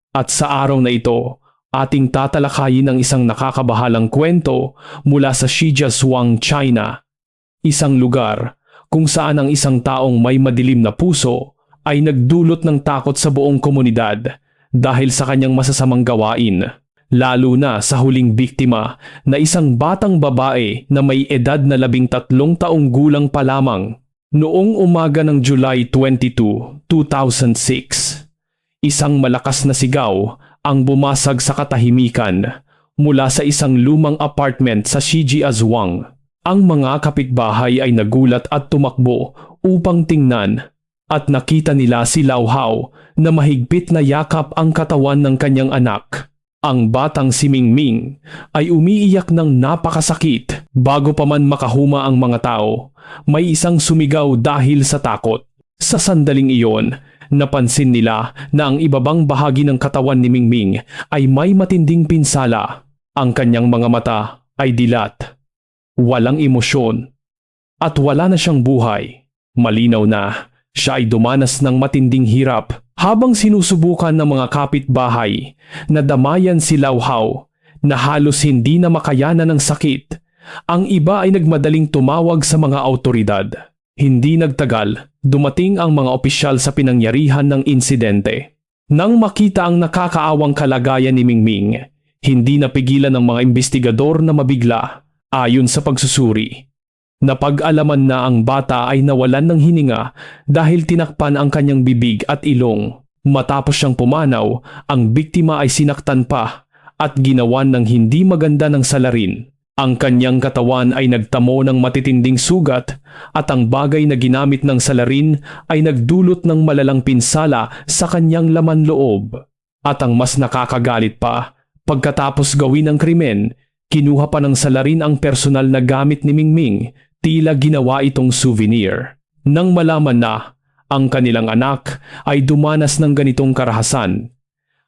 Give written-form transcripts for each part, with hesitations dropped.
At sa araw na ito, ating tatalakayin ang isang nakakabahalang kwento mula sa Shijiazhuang, China. Isang lugar kung saan ang isang taong may madilim na puso ay nagdulot ng takot sa buong komunidad dahil sa kanyang masasamang gawain. Lalo na sa huling biktima na isang batang babae na may edad na 13 taong gulang pa lamang. Noong umaga ng July 22, 2006, isang malakas na sigaw ang bumasag sa katahimikan mula sa isang lumang apartment sa Shijiazhuang. Ang mga kapitbahay ay nagulat at tumakbo upang tingnan at nakita nila si Lao Hao na mahigpit na yakap ang katawan ng kanyang anak. Ang batang si Mingming ay umiiyak ng napakasakit. Bago pa man makahuma ang mga tao, may isang sumigaw dahil sa takot. Sa sandaling iyon, napansin nila na ang ibabang bahagi ng katawan ni Mingming ay may matinding pinsala. Ang kanyang mga mata ay dilat, walang emosyon, at wala na siyang buhay. Malinaw na siya ay dumanas ng matinding hirap. Habang sinusubukan ng mga kapitbahay na damayan si Lao Hao na halos hindi na makayanan ng sakit, ang iba ay nagmadaling tumawag sa mga autoridad. Hindi nagtagal, dumating ang mga opisyal sa pinangyarihan ng insidente. Nang makita ang nakakaawang kalagayan ni Mingming, hindi napigilan ng mga investigador na mabigla. Ayon sa pagsusuri, napag-alaman na ang bata ay nawalan ng hininga dahil tinakpan ang kanyang bibig at ilong. Matapos siyang pumanaw, ang biktima ay sinaktan pa at ginawan ng hindi maganda ng salarin. Ang kanyang katawan ay nagtamo ng matitinding sugat at ang bagay na ginamit ng salarin ay nagdulot ng malalang pinsala sa kanyang laman loob. At ang mas nakakagalit pa, pagkatapos gawin ang krimen, kinuha pa ng salarin ang personal na gamit ni Mingming. Tila ginawa itong souvenir. Nang malaman na ang kanilang anak ay dumanas ng ganitong karahasan,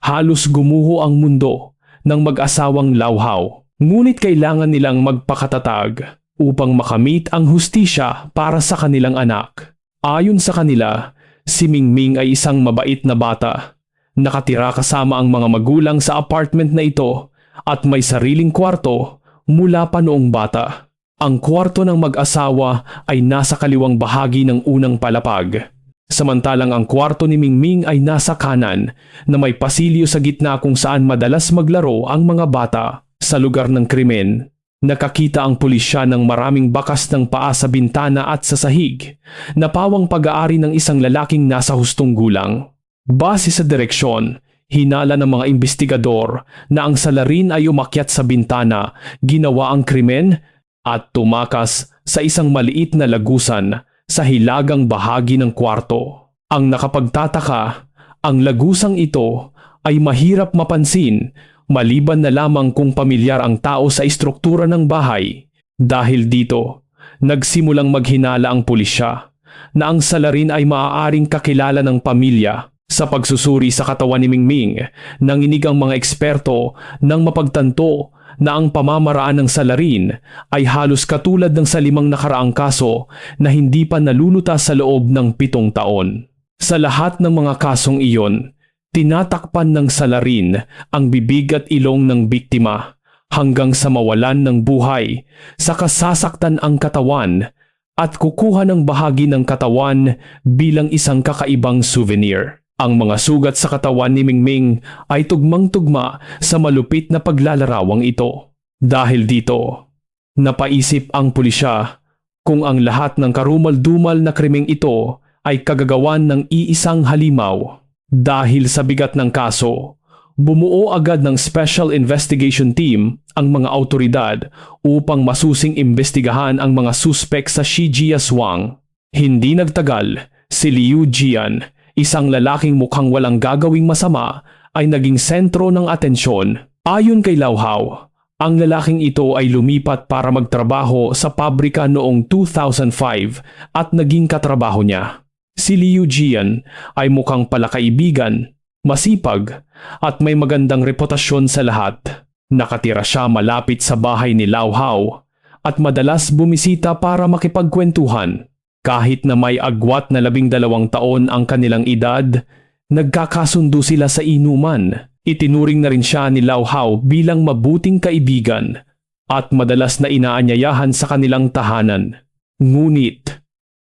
halos gumuho ang mundo ng mag-asawang Lao Hao. Ngunit kailangan nilang magpakatatag upang makamit ang hustisya para sa kanilang anak. Ayon sa kanila, si Mingming ay isang mabait na bata. Nakatira kasama ang mga magulang sa apartment na ito at may sariling kwarto mula pa noong bata. Ang kwarto ng mag-asawa ay nasa kaliwang bahagi ng unang palapag. Samantalang ang kwarto ni Mingming ay nasa kanan na may pasilyo sa gitna kung saan madalas maglaro ang mga bata. Sa lugar ng krimen, nakakita ang pulisya ng maraming bakas ng paa sa bintana at sa sahig na pawang pag-aari ng isang lalaking nasa hustong gulang. Base sa direksyon, hinala ng mga investigador na ang salarin ay umakyat sa bintana, ginawa ang krimen at tumakas sa isang maliit na lagusan sa hilagang bahagi ng kwarto. Ang nakapagtataka, ang lagusang ito ay mahirap mapansin maliban na lamang kung pamilyar ang tao sa istruktura ng bahay. Dahil dito, nagsimulang maghinala ang pulisya na ang salarin ay maaaring kakilala ng pamilya. Sa pagsusuri sa katawan ni Mingming, nanginig ang mga eksperto nang mapagtanto na ang pamamaraan ng salarin ay halos katulad ng sa 5 nakaraang kaso na hindi pa nalulutas sa loob ng 7 taon. Sa lahat ng mga kasong iyon, tinatakpan ng salarin ang bibig at ilong ng biktima hanggang sa mawalan ng buhay, saka sasaktan ang katawan at kukuha ng bahagi ng katawan bilang isang kakaibang souvenir. Ang mga sugat sa katawan ni Mingming ay tugmang-tugma sa malupit na paglalarawang ito. Dahil dito, napaisip ang pulisya kung ang lahat ng karumal-dumal na krimeng ito ay kagagawan ng iisang halimaw. Dahil sa bigat ng kaso, bumuo agad ng Special Investigation Team ang mga autoridad upang masusing imbestigahan ang mga suspek sa Shijiazhuang. Hindi nagtagal, si Liu Jian, isang lalaking mukhang walang gagawing masama, ay naging sentro ng atensyon. Ayon kay Lao Hao, ang lalaking ito ay lumipat para magtrabaho sa pabrika noong 2005 at naging katrabaho niya. Si Liu Jian ay mukhang palakaibigan, masipag at may magandang reputasyon sa lahat. Nakatira siya malapit sa bahay ni Lao Hao at madalas bumisita para makipagkwentuhan. Kahit na may agwat na 12 taon ang kanilang edad, nagkakasundo sila sa inuman. Itinuring na rin siya ni Lau Hao bilang mabuting kaibigan at madalas na inaanyayahan sa kanilang tahanan. Ngunit,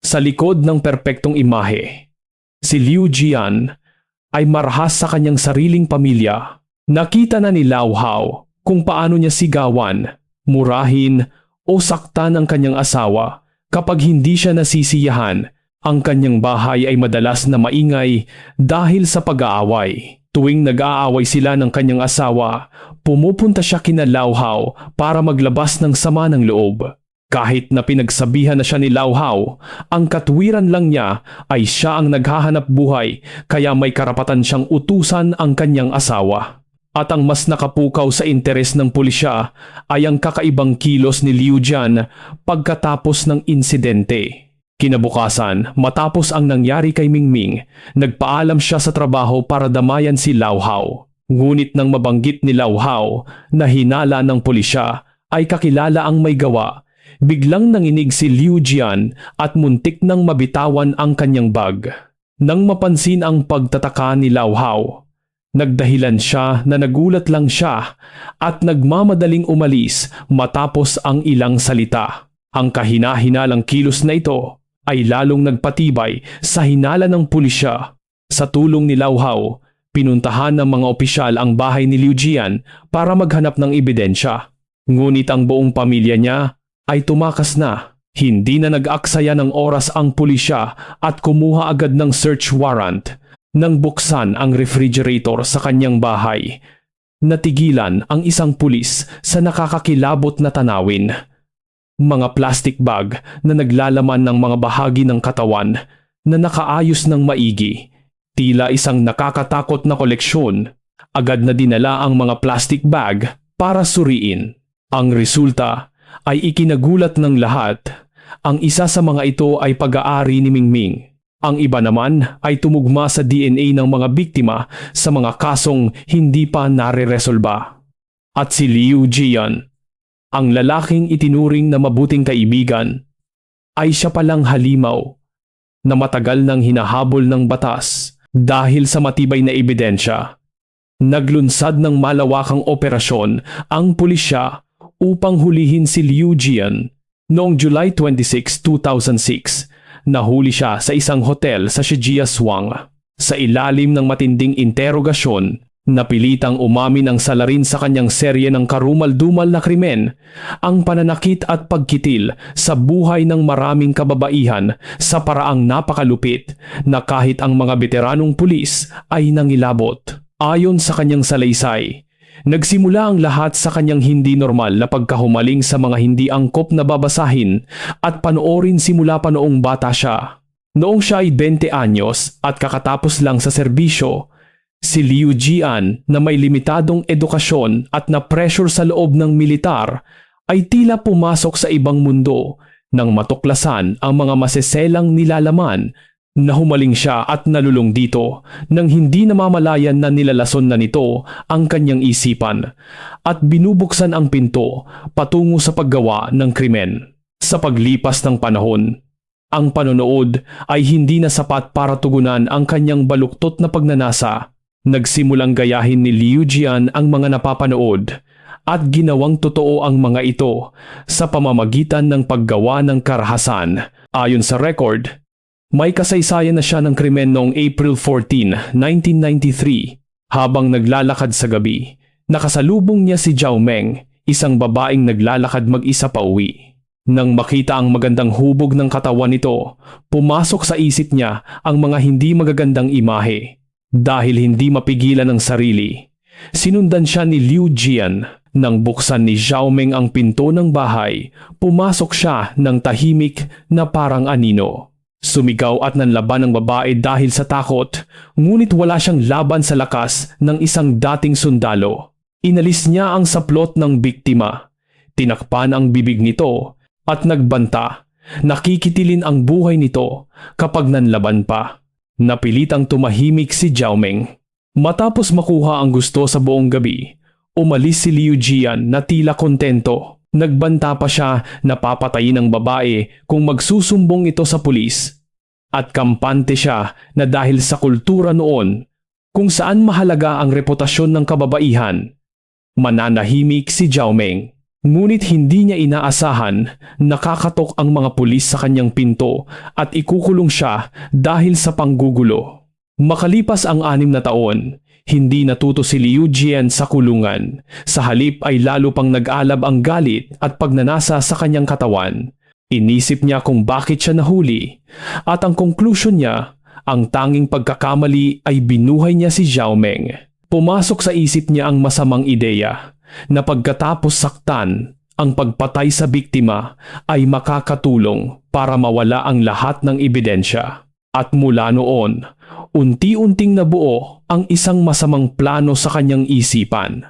sa likod ng perpektong imahe, si Liu Jian ay marahas sa kanyang sariling pamilya. Nakita na ni Lau Hao kung paano niya sigawan, murahin o saktan ang kanyang asawa kapag hindi siya nasisiyahan. Ang kanyang bahay ay madalas na maingay dahil sa pag-aaway. Tuwing nag-aaway sila ng kanyang asawa, pumupunta siya kina Lau Hao para maglabas ng sama ng loob. Kahit na pinagsabihan na siya ni Lau Hao, ang katwiran lang niya ay siya ang naghahanap buhay kaya may karapatan siyang utusan ang kanyang asawa. At ang mas nakapukaw sa interes ng pulisya ay ang kakaibang kilos ni Liu Jian pagkatapos ng insidente. Kinabukasan, matapos ang nangyari kay Mingming, nagpaalam siya sa trabaho para damayan si Lau Hao. Ngunit nang mabanggit ni Lau Hao na hinala ng pulisya ay kakilala ang may gawa, biglang nanginig si Liu Jian at muntik nang mabitawan ang kanyang bag. Nang mapansin ang pagtataka ni Lau Hao, nagdahilan siya na nagulat lang siya at nagmamadaling umalis matapos ang ilang salita. Ang kahina-hinalang kilos na ito ay lalong nagpatibay sa hinala ng pulisya. Sa tulong ni Lau Hao, pinuntahan ng mga opisyal ang bahay ni Liu Jian para maghanap ng ebidensya. Ngunit ang buong pamilya niya ay tumakas na. Hindi na nag-aksaya ng oras ang pulisya at kumuha agad ng search warrant. Nang buksan ang refrigerator sa kanyang bahay, natigilan ang isang pulis sa nakakakilabot na tanawin. Mga plastic bag na naglalaman ng mga bahagi ng katawan na nakaayos ng maigi. Tila isang nakakatakot na koleksyon. Agad na dinala ang mga plastic bag para suriin. Ang resulta ay ikinagulat ng lahat. Ang isa sa mga ito ay pag-aari ni Mingming. Ang iba naman ay tumugma sa DNA ng mga biktima sa mga kasong hindi pa nare-resolba. At si Liu Jian, ang lalaking itinuring na mabuting kaibigan, ay siya palang halimaw na matagal nang hinahabol ng batas dahil sa matibay na ebidensya. Naglunsad ng malawakang operasyon ang pulisya upang hulihin si Liu Jian. Noong July 26, 2006, nahuli siya sa isang hotel sa Shijiazhuang. Sa ilalim ng matinding interogasyon, napilitang umamin ang salarin sa kanyang serye ng karumal-dumal na krimen, ang pananakit at pagkitil sa buhay ng maraming kababaihan sa paraang napakalupit na kahit ang mga veteranong pulis ay nangilabot. Ayon sa kanyang salaysay, nagsimula ang lahat sa kanyang hindi normal na pagkahumaling sa mga hindi angkop na babasahin at panoorin simula pa noong bata siya. Noong siya ay 20 anyos at kakatapos lang sa serbisyo, si Liu Jian na may limitadong edukasyon at na-pressure sa loob ng militar ay tila pumasok sa ibang mundo nang matuklasan ang mga maseselang nilalaman na humaling siya at nalulong dito nang hindi namamalayan na nilalason na nito ang kanyang isipan at binubuksan ang pinto patungo sa paggawa ng krimen. Sa paglipas ng panahon, ang panonood ay hindi na sapat para tugunan ang kanyang baluktot na pagnanasa. Nagsimulang gayahin ni Liu Jian ang mga napapanood at ginawang totoo ang mga ito sa pamamagitan ng paggawa ng karahasan. Ayon sa record, may kasaysayan na siya ng krimen noong April 14, 1993. Habang naglalakad sa gabi, nakasalubong niya si Zhao Meng, isang babaeng naglalakad mag-isa pa uwi. Nang makita ang magandang hubog ng katawan nito, pumasok sa isip niya ang mga hindi magagandang imahe. Dahil hindi mapigilan ang sarili, sinundan siya ni Liu Jian. Nang buksan ni Zhao Meng ang pinto ng bahay, pumasok siya ng tahimik na parang anino. Sumigaw at nanlaban ang babae dahil sa takot, ngunit wala siyang laban sa lakas ng isang dating sundalo. Inalis niya ang saplot ng biktima, tinakpan ang bibig nito at nagbanta. Nakikitilin ang buhay nito kapag nanlaban pa. Napilitang tumahimik si Zhao Meng. Matapos makuha ang gusto sa buong gabi, umalis si Liu Jian na tila kontento. Nagbanta pa siya na papatayin ng babae kung magsusumbong ito sa pulis. At kampante siya na dahil sa kultura noon, kung saan mahalaga ang reputasyon ng kababaihan. Mananahimik si Zhao Meng. Ngunit hindi niya inaasahan nakakatok ang mga pulis sa kanyang pinto at ikukulong siya dahil sa panggugulo. Makalipas ang 6 na taon, hindi natuto si Liu Jian sa kulungan. Sa halip ay lalo pang nag-alab ang galit at pagnanasa sa kanyang katawan. Inisip niya kung bakit siya nahuli at ang konklusyon niya, ang tanging pagkakamali ay binuhay niya si Zhao Meng. Pumasok sa isip niya ang masamang ideya na pagkatapos saktan, ang pagpatay sa biktima ay makakatulong para mawala ang lahat ng ebidensya. At mula noon, unti-unting nabuo ang isang masamang plano sa kanyang isipan.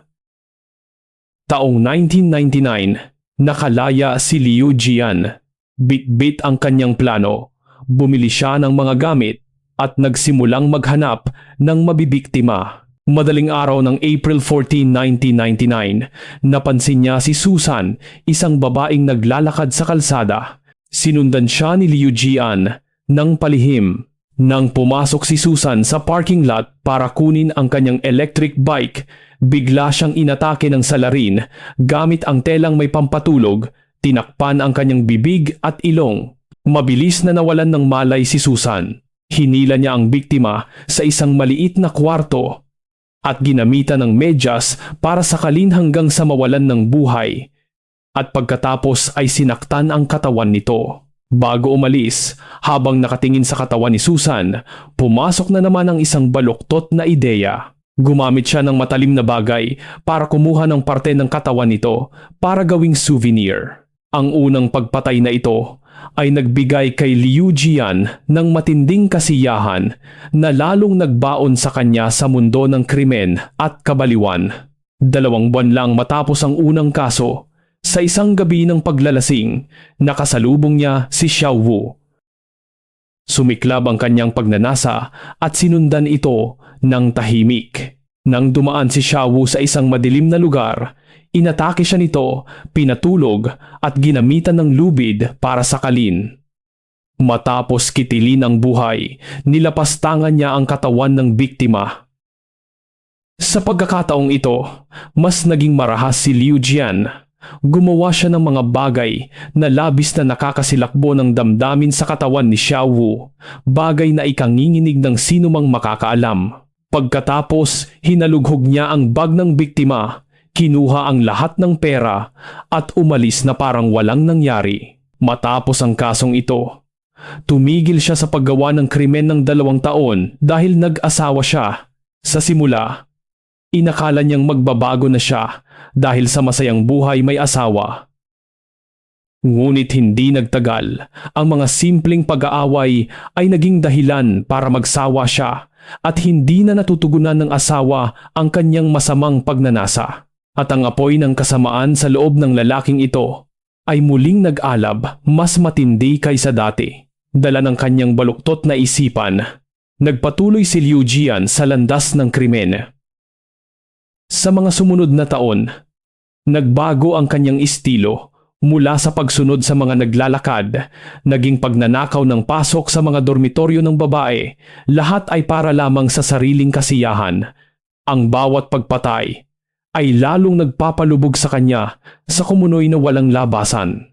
Taong 1999, nakalaya si Liu Jian. Bit-bit ang kanyang plano, bumili siya ng mga gamit at nagsimulang maghanap ng mabibiktima. Madaling araw ng April 14, 1999, napansin niya si Susan, isang babaeng naglalakad sa kalsada. Sinundan siya ni Liu Jian ng palihim. Nang pumasok si Susan sa parking lot para kunin ang kanyang electric bike, bigla siyang inatake ng salarin gamit ang telang may pampatulog, tinakpan ang kanyang bibig at ilong. Mabilis na nawalan ng malay si Susan. Hinila niya ang biktima sa isang maliit na kwarto at ginamitan ng medyas para sakalin hanggang sa mawalan ng buhay. At pagkatapos ay sinaktan ang katawan nito. Bago umalis, habang nakatingin sa katawan ni Susan, pumasok na naman ang isang baluktot na ideya. Gumamit siya ng matalim na bagay para kumuha ng parte ng katawan nito para gawing souvenir. Ang unang pagpatay na ito ay nagbigay kay Liu Jian ng matinding kasiyahan na lalong nagbaon sa kanya sa mundo ng krimen at kabaliwan. 2 buwan lang matapos ang unang kaso, sa isang gabi ng paglalasing, nakasalubong niya si Xiao Wu. Sumiklab ang kanyang pagnanasa at sinundan ito ng tahimik. Nang dumaan si Xiao Wu sa isang madilim na lugar, inatake siya nito, pinatulog at ginamitan ng lubid para sakalin. Matapos kitilin ang buhay, nilapastangan niya ang katawan ng biktima. Sa pagkakataong ito, mas naging marahas si Liu Jian. Gumawa siya ng mga bagay na labis na nakakasilakbo ng damdamin sa katawan ni Xiao Wu, bagay na ikanginginig ng sinumang makakaalam. Pagkatapos, hinalughog niya ang bag ng biktima, kinuha ang lahat ng pera at umalis na parang walang nangyari. Matapos ang kasong ito, tumigil siya sa paggawa ng krimen ng 2 taon dahil nag-asawa siya. Sa simula, inakala niyang magbabago na siya dahil sa masayang buhay may asawa. Ngunit hindi nagtagal, ang mga simpleng pag-aaway ay naging dahilan para magsawa siya at hindi na natutugunan ng asawa ang kanyang masamang pagnanasa. At ang apoy ng kasamaan sa loob ng lalaking ito ay muling nag-alab, mas matindi kaysa dati. Dala ng kanyang baluktot na isipan, nagpatuloy si Liu Jian sa landas ng krimen. Sa mga sumunod na taon, nagbago ang kanyang estilo mula sa pagsunod sa mga naglalakad, naging pagnanakaw ng pasok sa mga dormitoryo ng babae, lahat ay para lamang sa sariling kasiyahan. Ang bawat pagpatay ay lalong nagpapalubog sa kanya sa kumunoy na walang labasan.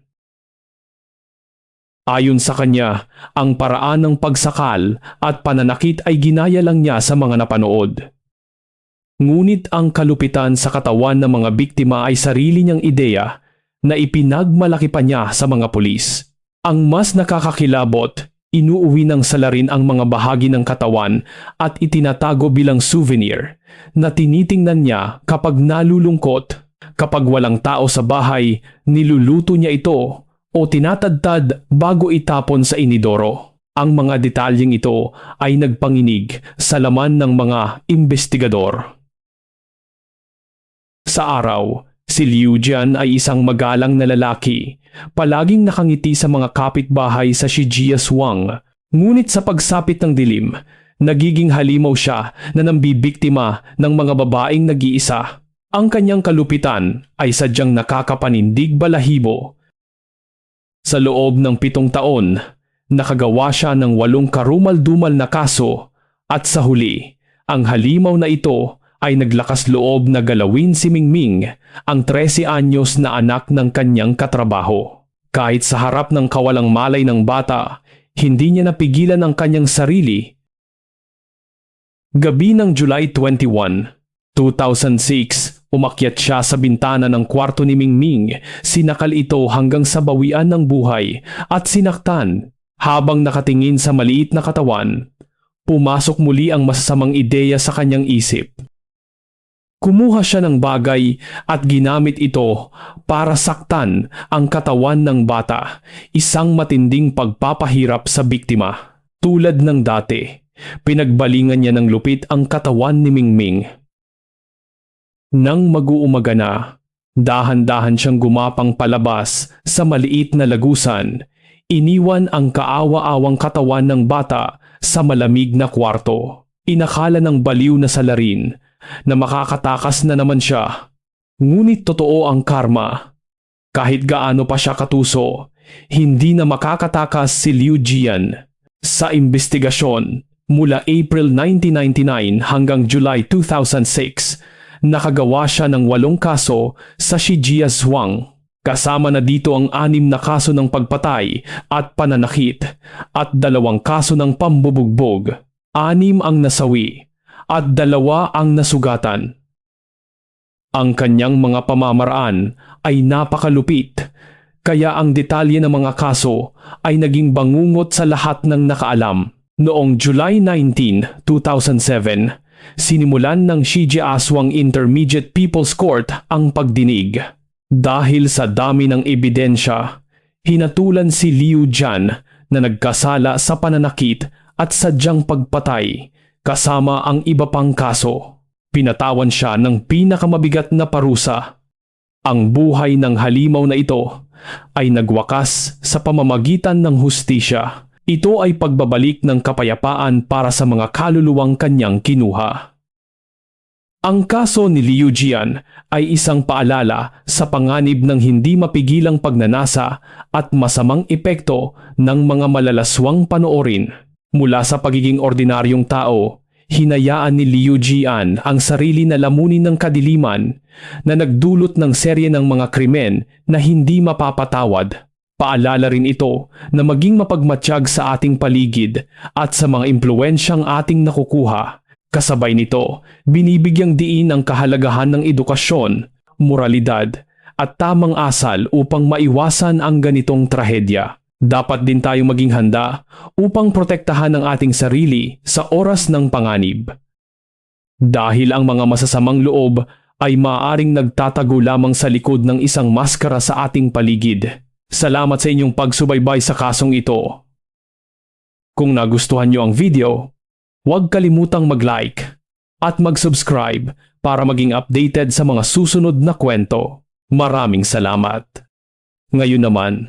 Ayon sa kanya, ang paraan ng pagsakal at pananakit ay ginaya lang niya sa mga napanood. Ngunit ang kalupitan sa katawan ng mga biktima ay sarili niyang ideya na ipinagmalaki pa niya sa mga pulis. Ang mas nakakakilabot, inuuwi ng salarin ang mga bahagi ng katawan at itinatago bilang souvenir na tinitingnan niya kapag nalulungkot. Kapag walang tao sa bahay, niluluto niya ito o tinatadtad bago itapon sa inidoro. Ang mga detalyeng ito ay nagpanginig sa laman ng mga investigador. Sa araw, si Liu Jian ay isang magalang na lalaki, palaging nakangiti sa mga kapitbahay sa Shijiazhuang. Ngunit sa pagsapit ng dilim, nagiging halimaw siya na nambibiktima ng mga babaeng nag-iisa. Ang kanyang kalupitan ay sadyang nakakapanindig balahibo. Sa loob ng 7 taon, nakagawa siya ng 8 karumal-dumal na kaso at sa huli Ang halimaw na ito ay naglakas loob na galawin si Mingming, ang 13 anyos na anak ng kanyang katrabaho. Kahit sa harap ng kawalang malay ng bata, hindi niya napigilan ang kanyang sarili. Gabi ng July 21, 2006, umakyat siya sa bintana ng kwarto ni Mingming, sinakal ito hanggang sa bawian ng buhay at sinaktan. Habang nakatingin sa maliit na katawan, pumasok muli ang masasamang ideya sa kanyang isip. Kumuha siya ng bagay at ginamit ito para saktan ang katawan ng bata, isang matinding pagpapahirap sa biktima. Tulad ng dati, pinagbalingan niya ng lupit ang katawan ni Mingming. Nang mag-uumaga na, dahan-dahan siyang gumapang palabas sa maliit na lagusan. Iniwan ang kaawa-awang katawan ng bata sa malamig na kwarto. Inakala ng baliw na salarin na makakatakas na naman siya. Ngunit totoo ang karma. Kahit gaano pa siya katuso, hindi na makakatakas si Liu Jian. Sa investigasyon, mula April 1999 hanggang July 2006, nakagawa siya ng 8 kaso sa Shijiazhuang. Kasama na dito ang 6 na kaso ng pagpatay at pananakit at 2 kaso ng pambubugbog. 6 ang nasawi at 2 ang nasugatan. Ang kanyang mga pamamaraan ay napakalupit, kaya ang detalye ng mga kaso ay naging bangungot sa lahat ng nakaalam. Noong July 19, 2007, sinimulan ng Shijiazhuang Intermediate People's Court ang pagdinig. Dahil sa dami ng ebidensya, hinatulan si Liu Jian na nagkasala sa pananakit at sadyang pagpatay kasama ang iba pang kaso. Pinatawan siya ng pinakamabigat na parusa. Ang buhay ng halimaw na ito ay nagwakas sa pamamagitan ng hustisya. Ito ay pagbabalik ng kapayapaan para sa mga kaluluwang kanyang kinuha. Ang kaso ni Liu Jian ay isang paalala sa panganib ng hindi mapigilang pagnanasa at masamang epekto ng mga malalaswang panoorin. Mula sa pagiging ordinaryong tao, hinayaan ni Liu Jian ang sarili na lamunin ng kadiliman na nagdulot ng serye ng mga krimen na hindi mapapatawad. Paalala rin ito na maging mapagmatsyag sa ating paligid at sa mga impluensyang ating nakukuha. Kasabay nito, binibigyang diin ang kahalagahan ng edukasyon, moralidad, at tamang asal upang maiwasan ang ganitong trahedya. Dapat din tayong maging handa upang protektahan ang ating sarili sa oras ng panganib. Dahil ang mga masasamang loob ay maaaring nagtatago lamang sa likod ng isang maskara sa ating paligid. Salamat sa inyong pagsubaybay sa kasong ito. Kung nagustuhan niyo ang video, huwag kalimutang mag-like at mag-subscribe para maging updated sa mga susunod na kwento. Maraming salamat. Ngayon naman,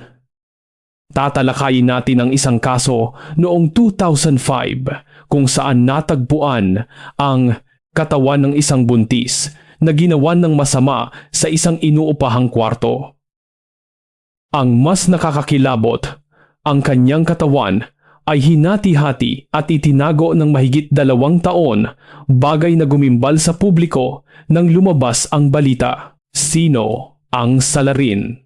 tatalakayin natin ang isang kaso noong 2005 kung saan natagpuan ang katawan ng isang buntis na ginawan ng masama sa isang inuupahang kwarto. Ang mas nakakakilabot, ang kanyang katawan ay hinati-hati at itinago ng mahigit 2 taon, bagay na gumimbal sa publiko nang lumabas ang balita. Sino ang salarin?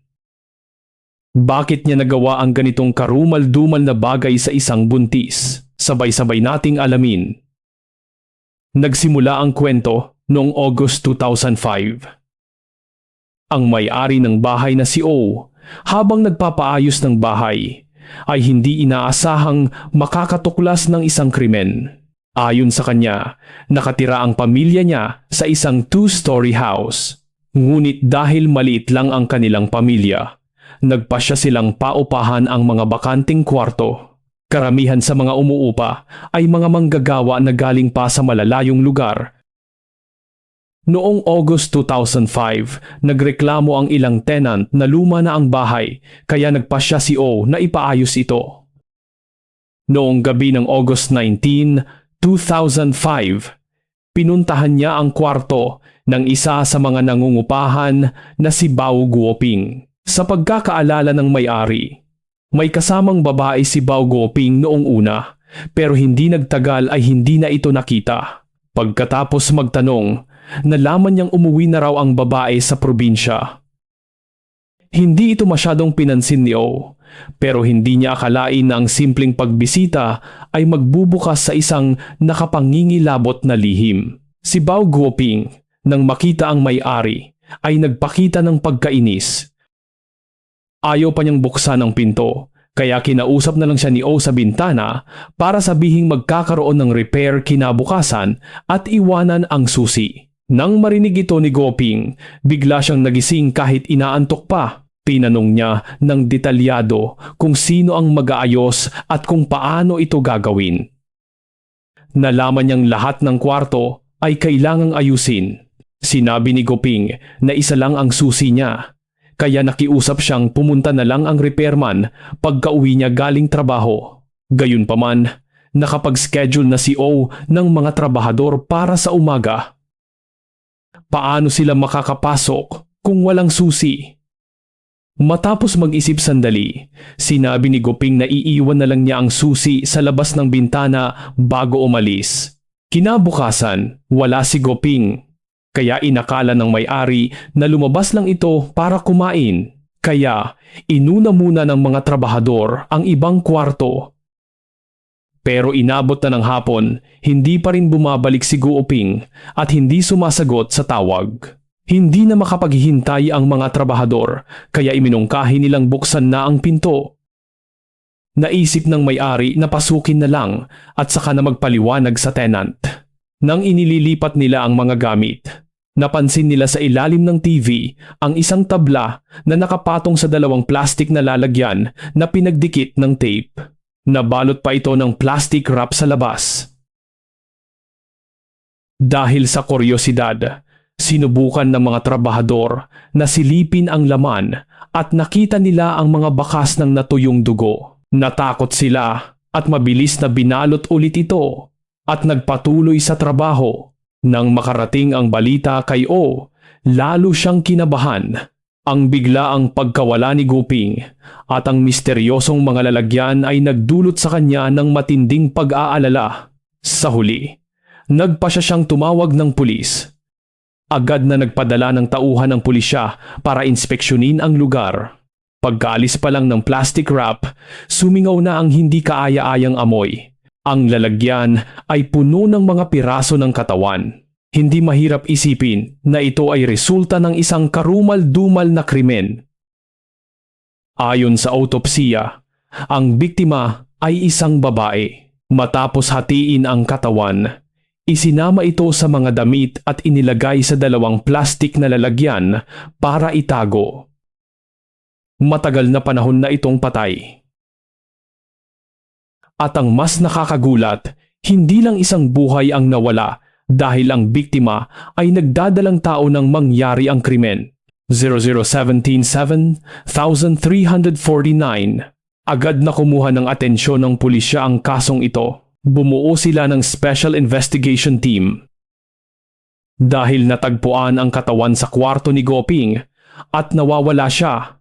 Bakit niya nagawa ang ganitong karumal-dumal na bagay sa isang buntis? Sabay-sabay nating alamin. Nagsimula ang kwento noong August 2005. Ang may-ari ng bahay na si O, habang nagpapaayos ng bahay, ay hindi inaasahang makakatuklas ng isang krimen. Ayon sa kanya, nakatira ang pamilya niya sa isang 2-story house. Ngunit dahil maliit lang ang kanilang pamilya, nagpasya silang paupahan ang mga bakanting kwarto. Karamihan sa mga umuupa ay mga manggagawa na galing pa sa malalayong lugar. Noong August 2005, nagreklamo ang ilang tenant na luma na ang bahay kaya nagpasya si O na ipaayos ito. Noong gabi ng August 19, 2005, pinuntahan niya ang kwarto ng isa sa mga nangungupahan na si Bao Guoping. Sa pagkakaalala ng may-ari, may kasamang babae si Bao Guoping noong una pero hindi nagtagal ay hindi na ito nakita. Pagkatapos magtanong, nalaman niyang umuwi na raw ang babae sa probinsya. Hindi ito masyadong pinansin ni O, pero hindi niya akalain na ang simpleng pagbisita ay magbubukas sa isang nakapangingilabot na lihim. Si Bao Guoping, nang makita ang may-ari, ay nagpakita ng pagkainis. Ayaw pa niyang buksan ang pinto, kaya kinausap na lang siya ni O sa bintana para sabihing magkakaroon ng repair kinabukasan at iwanan ang susi. Nang marinig ito ni Guoping, bigla siyang nagising kahit inaantok pa. Tinanong niya ng detalyado kung sino ang mag-aayos at kung paano ito gagawin. Nalaman niyang lahat ng kwarto ay kailangang ayusin. Sinabi ni Guoping na isa lang ang susi niya, kaya nakiusap siyang pumunta na lang ang repairman pagka-uwi niya galing trabaho. Gayunpaman, nakapag-schedule na si O ng mga trabahador para sa umaga. Paano sila makakapasok kung walang susi? Matapos mag-isip sandali, sinabi ni Guoping na iiwan na lang niya ang susi sa labas ng bintana bago umalis. Kinabukasan, wala si Guoping. Kaya inakala ng may-ari na lumabas lang ito para kumain. Kaya inuna muna ng mga trabahador ang ibang kwarto. Pero inabot na ng hapon, hindi pa rin bumabalik si Guoping at hindi sumasagot sa tawag. Hindi na makapaghihintay ang mga trabahador kaya iminungkahi nilang buksan na ang pinto. Naisip ng may-ari na pasukin na lang at saka na magpaliwanag sa tenant. Nang inililipat nila ang mga gamit, napansin nila sa ilalim ng TV ang isang tabla na nakapatong sa dalawang plastik na lalagyan na pinagdikit ng tape. Nabalot pa ito ng plastic wrap sa labas. Dahil sa kuryosidad, sinubukan ng mga trabahador na silipin ang laman at nakita nila ang mga bakas ng natuyong dugo. Natakot sila at mabilis na binalot ulit ito at nagpatuloy sa trabaho. Nang makarating ang balita kay O, lalo siyang kinabahan. Ang biglaang pagkawala ni Guoping at ang misteryosong mga lalagyan ay nagdulot sa kanya ng matinding pag-aalala. Sa huli, nagpa siyang tumawag ng pulis. Agad na nagpadala ng tauhan ng pulisya para inspeksyonin ang lugar. Pagkaalis pa lang ng plastic wrap, sumingaw na ang hindi kaaya-ayang amoy. Ang lalagyan ay puno ng mga piraso ng katawan. Hindi mahirap isipin na ito ay resulta ng isang karumal-dumal na krimen. Ayon sa autopsiya, ang biktima ay isang babae. Matapos hatiin ang katawan, isinama ito sa mga damit at inilagay sa dalawang plastik na lalagyan para itago. Matagal na panahon na itong patay. At ang mas nakakagulat, hindi lang isang buhay ang nawala dahil ang biktima ay nagdadalang tao nang mangyari ang krimen. 00177,349. Agad na kumuha ng atensyon ng pulisya ang kasong ito. Bumuo sila ng Special Investigation Team. Dahil natagpuan ang katawan sa kwarto ni Guoping at nawawala siya,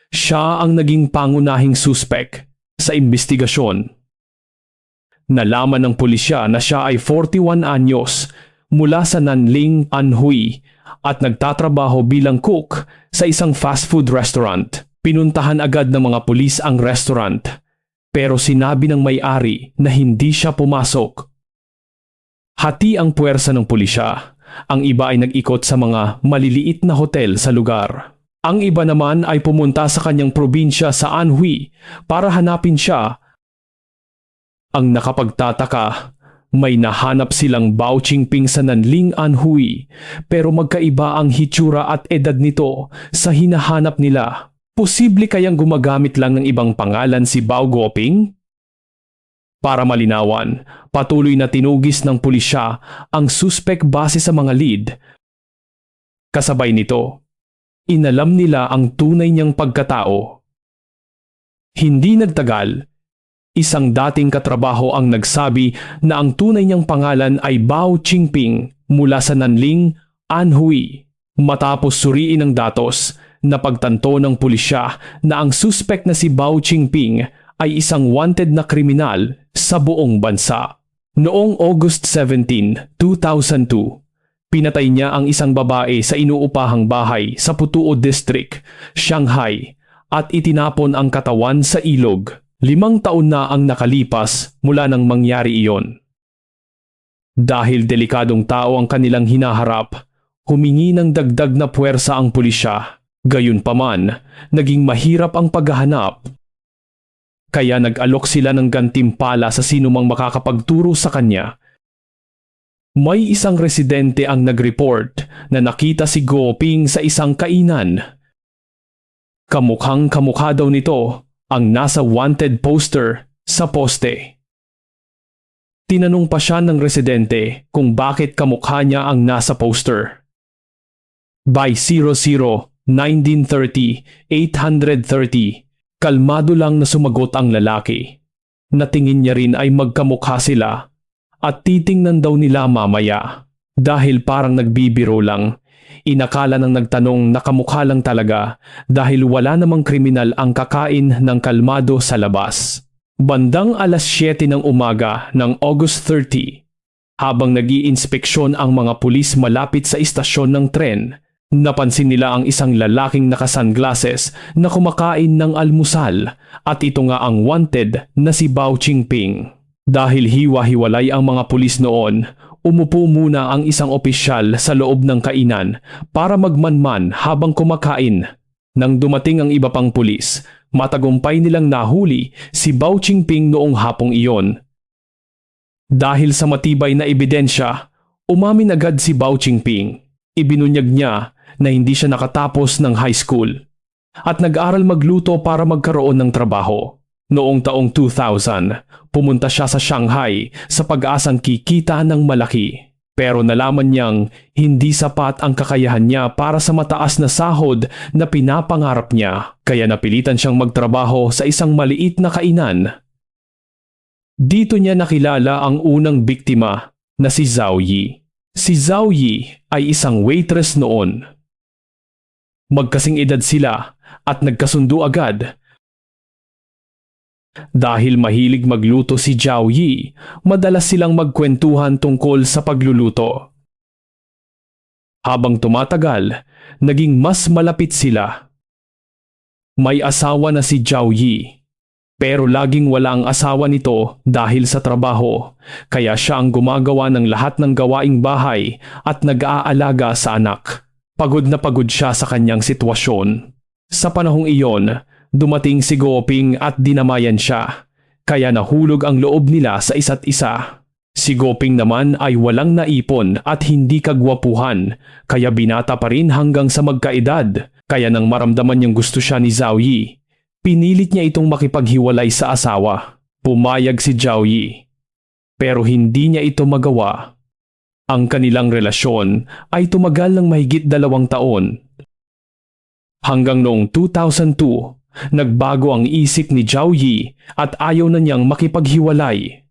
siya ang naging pangunahing suspek sa investigasyon. Nalaman ng pulisya na siya ay 41 anyos mula sa Nanling, Anhui at nagtatrabaho bilang cook sa isang fast food restaurant. Pinuntahan agad ng mga pulis ang restaurant pero sinabi ng may-ari na hindi siya pumasok. Hati ang puwersa ng pulisya. Ang iba ay nag-ikot sa mga maliliit na hotel sa lugar. Ang iba naman ay pumunta sa kanyang probinsya sa Anhui para hanapin siya. Ang nakapagtataka, may nahanap silang Bao Qingping sa Nanling, Anhui, pero magkaiba ang hitsura at edad nito sa hinahanap nila. Posible kayang gumagamit lang ng ibang pangalan si Bao Guoping? Para malinawan, patuloy na tinugis ng pulisya ang suspek base sa mga lead. Kasabay nito, inalam nila ang tunay niyang pagkatao. Hindi nagtagal, isang dating katrabaho ang nagsabi na ang tunay niyang pangalan ay Bao Qingping mula sa Nanling, Anhui. Matapos suriin ang datos, napagtanto ng pulisya na ang suspek na si Bao Qingping ay isang wanted na kriminal sa buong bansa. Noong August 17, 2002, pinatay niya ang isang babae sa inuupahang bahay sa Putuo District, Shanghai at itinapon ang katawan sa ilog. 5 taon na ang nakalipas mula nang mangyari iyon. Dahil delikadong tao ang kanilang hinaharap, humingi ng dagdag na puwersa ang pulisya. Gayunpaman, naging mahirap ang paghahanap. Kaya nag-alok sila ng gantimpala sa sinumang makakapagturo sa kanya. May isang residente ang nag-report na nakita si Guo Ping sa isang kainan. Kamukhang kamukha daw nito ang nasa wanted poster sa poste. Tinanong pa siya ng residente kung bakit kamukha niya ang nasa poster. By 00-1930-830, kalmado lang na sumagot ang lalaki. Natingin niya rin ay magkamukha sila at titingnan daw nila mamaya. Dahil parang nagbibiro lang, inakala ng nagtanong na kamukha lang talaga dahil wala namang kriminal ang kakain ng kalmado sa labas. Bandang alas 7 ng umaga ng August 30, habang nag-iinspeksyon ang mga pulis malapit sa istasyon ng tren, napansin nila ang isang lalaking naka-sunglasses na kumakain ng almusal at ito nga ang wanted na si Bao Qingping. Dahil hiwa-hiwalay ang mga pulis noon, umupo muna ang isang opisyal sa loob ng kainan para magmanman habang kumakain. Nang dumating ang iba pang pulis, matagumpay nilang nahuli si Bao Qingping noong hapong iyon. Dahil sa matibay na ebidensya, umamin agad si Bao Qingping. Ibinunyag niya na hindi siya nakatapos ng high school at nag-aral magluto para magkaroon ng trabaho. Noong taong 2000, pumunta siya sa Shanghai sa pag-asang kikita ng malaki. Pero nalaman niyang hindi sapat ang kakayahan niya para sa mataas na sahod na pinapangarap niya, kaya napilitan siyang magtrabaho sa isang maliit na kainan. Dito niya nakilala ang unang biktima na si Zhao Yi. Si Zhao Yi ay isang waitress noon. Magkasing edad sila at nagkasundo agad. Dahil mahilig magluto si Zhao Yi, madalas silang magkwentuhan tungkol sa pagluluto. Habang tumatagal, naging mas malapit sila. May asawa na si Zhao Yi, pero laging wala ang asawa nito dahil sa trabaho, kaya siya ang gumagawa ng lahat ng gawaing bahay at nag-aalaga sa anak. Pagod na pagod siya sa kanyang sitwasyon. Sa panahong iyon, dumating si Guo Ping at dinamayan siya, kaya nahulog ang loob nila sa isa't isa. Si Guo Ping naman ay walang naipon at hindi kagwapuhan, kaya binata pa rin hanggang sa magkaedad. Kaya nang maramdaman niyang gusto siya ni Zhao Yi, pinilit niya itong makipaghiwalay sa asawa. Pumayag si Zhao Yi, pero hindi niya ito magawa. Ang kanilang relasyon ay tumagal ng mahigit 2 taon. Hanggang noong 2002, nagbago ang isip ni Zhao Yi at ayaw na niyang makipaghiwalay.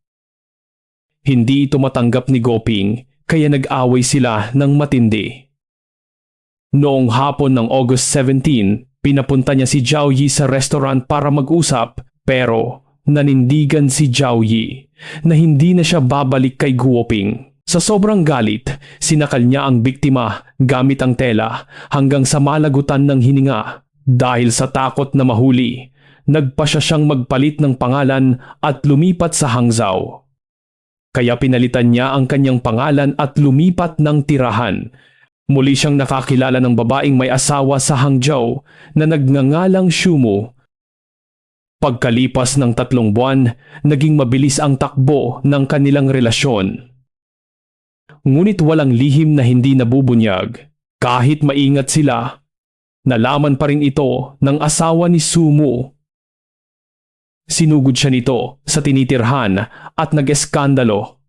Hindi ito matanggap ni Guo Ping kaya nag-away sila ng matindi. Noong hapon ng August 17, pinapunta niya si Zhao Yi sa restaurant para mag-usap pero nanindigan si Zhao Yi na hindi na siya babalik kay Guo Ping. Sa sobrang galit, sinakal niya ang biktima gamit ang tela hanggang sa malagutan ng hininga. Dahil sa takot na mahuli, nagpasya siyang magpalit ng pangalan at lumipat sa Hangzhou. Kaya pinalitan niya ang kanyang pangalan at lumipat ng tirahan. Muli siyang nakakilala ng babaeng may asawa sa Hangzhou na nagngangalang Shumu. Pagkalipas ng 3 buwan, naging mabilis ang takbo ng kanilang relasyon. Ngunit walang lihim na hindi nabubunyag. Kahit maingat sila, nalaman pa rin ito ng asawa ni Sumu. Sinugod siya nito sa tinitirhan at nag-eskandalo.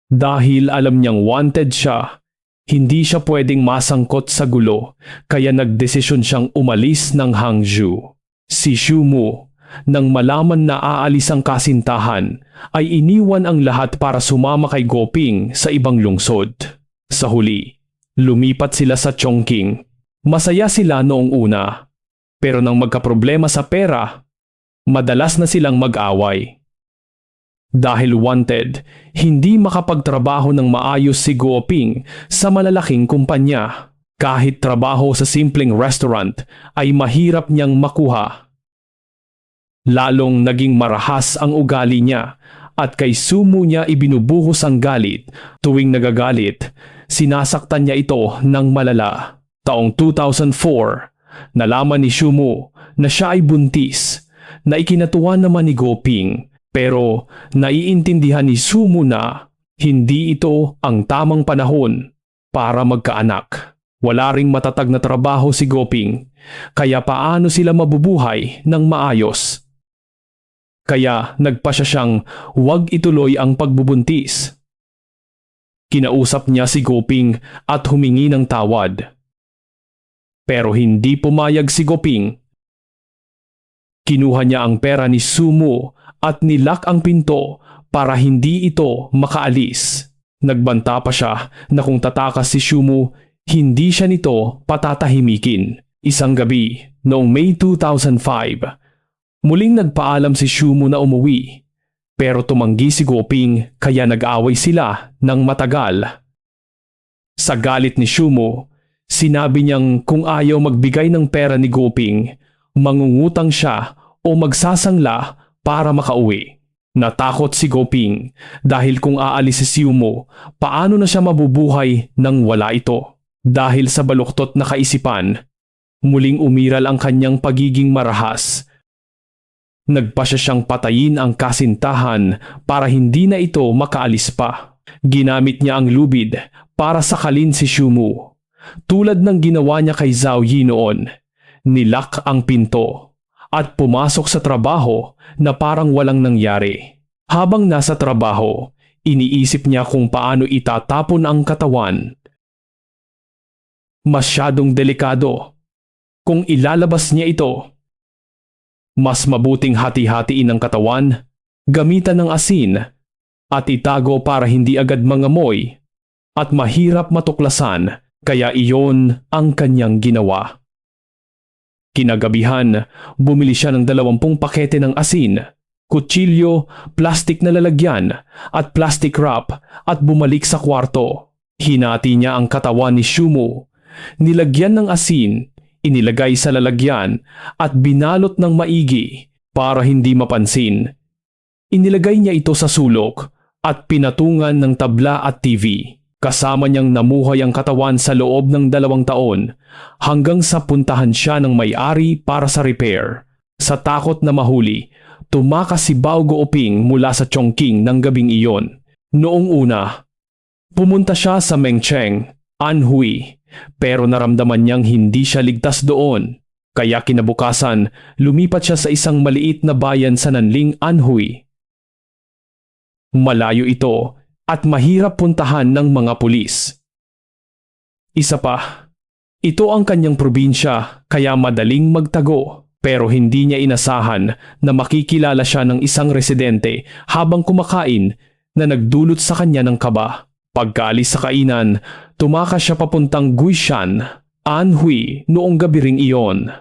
Dahil alam niyang wanted siya, hindi siya pwedeng masangkot sa gulo kaya nagdesisyon siyang umalis ng Hangzhou. Si Sumu, nang malaman na aalis ang kasintahan, ay iniwan ang lahat para sumama kay Guo Ping sa ibang lungsod. Sa huli, lumipat sila sa Chongqing. Masaya sila noong una, pero nang magkaproblema sa pera, madalas na silang mag-away. Dahil wanted, hindi makapagtrabaho ng maayos si Guoping sa malalaking kumpanya. Kahit trabaho sa simpleng restaurant ay mahirap niyang makuha. Lalong naging marahas ang ugali niya at kay Sumu niya ibinubuhos ang galit. Tuwing nagagalit, sinasaktan niya ito ng malala. Taong 2004, nalaman ni Sumu na siya ay buntis, na ikinatuwa naman ni Guoping. Pero naiintindihan ni Sumu na hindi ito ang tamang panahon para magkaanak. Wala ring matatag na trabaho si Guoping, kaya paano sila mabubuhay ng maayos? Kaya nagpasya siyang huwag ituloy ang pagbubuntis. Kinausap niya si Guoping at humingi ng tawad. Pero hindi pumayag si Guoping. Kinuha niya ang pera ni Sumu at nilak ang pinto para hindi ito makaalis. Nagbanta pa siya na kung tatakas si Sumu, hindi siya nito patatahimikin. Isang gabi, noong May 2005, muling nagpaalam si Sumu na umuwi. Pero tumanggi si Guoping kaya nag-away sila ng matagal. Sa galit ni Sumu, sinabi niyang kung ayaw magbigay ng pera ni Guoping, mangungutang siya o magsasangla para makauwi. Natakot si Guoping dahil kung aalis si Sumu, paano na siya mabubuhay nang wala ito? Dahil sa baluktot na kaisipan, muling umiral ang kanyang pagiging marahas. Nagpasya siyang patayin ang kasintahan para hindi na ito makaalis pa. Ginamit niya ang lubid para sakalin si Sumu. Tulad ng ginawa niya kay Zhao Yi noon, nilak ang pinto at pumasok sa trabaho na parang walang nangyari. Habang nasa trabaho, iniisip niya kung paano itatapon ang katawan. Masyadong delikado. Kung ilalabas niya ito, mas mabuting hati-hatiin ang katawan, gamitan ng asin, at itago para hindi agad mangamoy at mahirap matuklasan, kaya iyon ang kanyang ginawa. Kinagabihan, bumili siya ng 20 pakete ng asin, kutsilyo, plastik na lalagyan at plastic wrap at bumalik sa kwarto. Hinati niya ang katawan ni Sumu, nilagyan ng asin, inilagay sa lalagyan at binalot ng maigi para hindi mapansin. Inilagay niya ito sa sulok at pinatungan ng tabla at TV. Kasama niyang namuhay ang katawan sa loob ng 2 taon hanggang sa puntahan siya ng may-ari para sa repair. Sa takot na mahuli, tumakas si Bao Guoping mula sa Chongqing ng gabing iyon. Noong una, pumunta siya sa Mengcheng, Anhui, pero naramdaman niyang hindi siya ligtas doon. Kaya kinabukasan, lumipat siya sa isang maliit na bayan sa Nanling, Anhui. Malayo ito at mahirap puntahan ng mga pulis. Isa pa, ito ang kanyang probinsya kaya madaling magtago, pero hindi niya inasahan na makikilala siya ng isang residente habang kumakain na nagdulot sa kanya ng kaba. Pagkaalis sa kainan, tumakas siya papuntang Guishan, Anhui noong gabi ring iyon.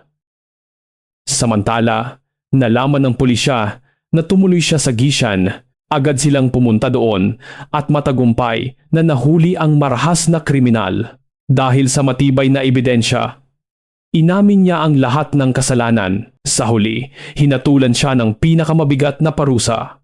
Samantala, nalaman ng pulisya na tumuloy siya sa Gishan. Agad silang pumunta doon at matagumpay na nahuli ang marahas na kriminal. Dahil sa matibay na ebidensya, inamin niya ang lahat ng kasalanan. Sa huli, hinatulan siya ng pinakamabigat na parusa.